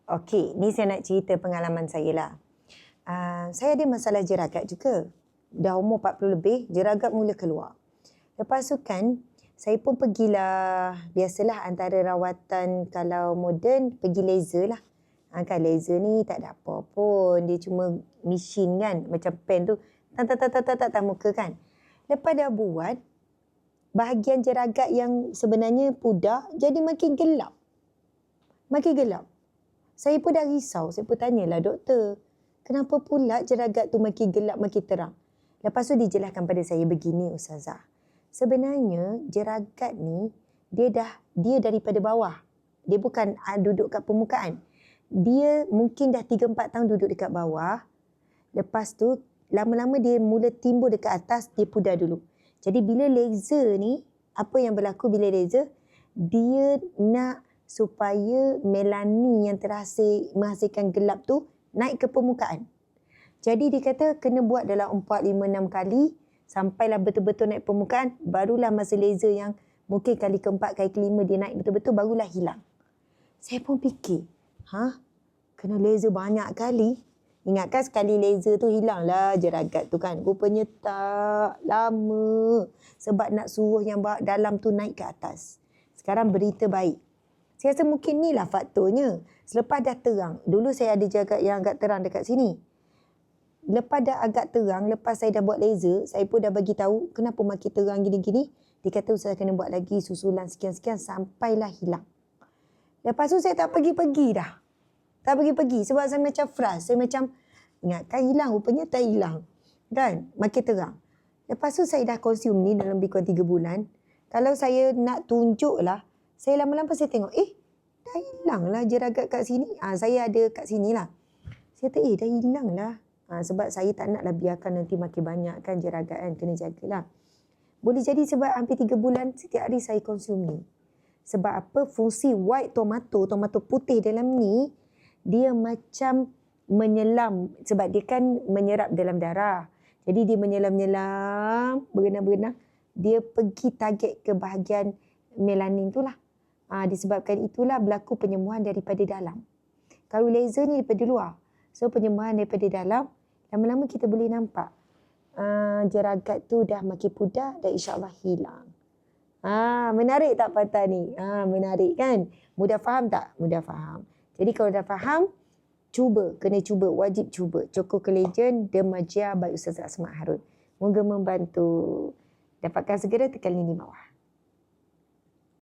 Okey, ni saya nak cerita pengalaman saya lah. Saya ada masalah jeragat juga. Dah umur 40 lebih, jeragat mula keluar. Lepas tu kan, saya pun pergilah, biasalah antara rawatan kalau moden, pergi laser lah. Kan laser ni tak ada apa pun. Dia cuma mesin kan, macam pen tu. Tak muka kan. Lepas dah buat, bahagian jeragat yang sebenarnya pudar, jadi makin gelap. Makin gelap. Saya pun dah risau. Saya pun tanyalah doktor, kenapa pula jeragat tu makin gelap, makin terang? Lepas tu dijelaskan pada saya begini, Ustazah. Sebenarnya jeragat ni, dia daripada bawah. Dia bukan duduk kat permukaan. Dia mungkin dah 3-4 tahun duduk dekat bawah. Lepas tu, lama-lama dia mula timbul dekat atas, dia pudar dulu. Jadi bila laser ni, apa yang berlaku bila laser? Dia nak supaya melanin yang menghasilkan gelap tu naik ke permukaan. Jadi dia kata kena buat dalam 4, 5, 6 kali sampailah betul-betul naik permukaan, barulah masa laser yang mungkin kali keempat, kali kelima dia naik betul-betul, barulah hilang. Saya pun fikir, kena laser banyak kali. Ingatkan sekali laser tu hilanglah jeragat tu kan. Rupanya tak, lama. Sebab nak suruh yang dalam tu naik ke atas. Sekarang berita baik. Saya rasa mungkin ni lah faktornya. Selepas dah terang, dulu saya ada jeragat yang agak terang dekat sini. Lepas dah agak terang, lepas saya dah buat laser, saya pun dah bagi tahu kenapa makin terang gini-gini. Dia kata saya kena buat lagi susulan sekian-sekian sampailah hilang. Lepas tu saya tak pergi-pergi dah. Tak pergi-pergi sebab saya macam frust. Saya macam ingatkan hilang, rupanya tak hilang. Kan? Makin terang. Lepas tu saya dah consume ni dalam lebih kurang 3 bulan. Kalau saya nak tunjuk lah, saya lama-lama saya tengok, dah hilang lah jeragat kat sini. Saya ada kat sini lah. Saya kata, dah hilang lah. Sebab saya tak nak lah biarkan nanti makin banyak kan jeragat kan. Kena jagalah. Boleh jadi sebab hampir 3 bulan setiap hari saya konsum ni. Sebab apa? Fungsi white tomato putih dalam ni, dia macam menyelam. Sebab dia kan menyerap dalam darah. Jadi dia menyelam-nyelam, berenang-berenang. Dia pergi target ke bahagian melanin tu lah. Disebabkan itulah berlaku penyembuhan daripada dalam. Kalau laser ni daripada luar. So penyembuhan daripada dalam, lama-lama kita boleh nampak jeragat tu dah makin pudar dan insyaAllah hilang. Menarik tak patah ni? Menarik kan? Mudah faham tak? Mudah faham. Jadi kalau dah faham, kena cuba, wajib cuba. Choco Collagen Dermagia by Ustazah Asma Harun. Moga membantu. Dapatkan segera, tekan link di bawah.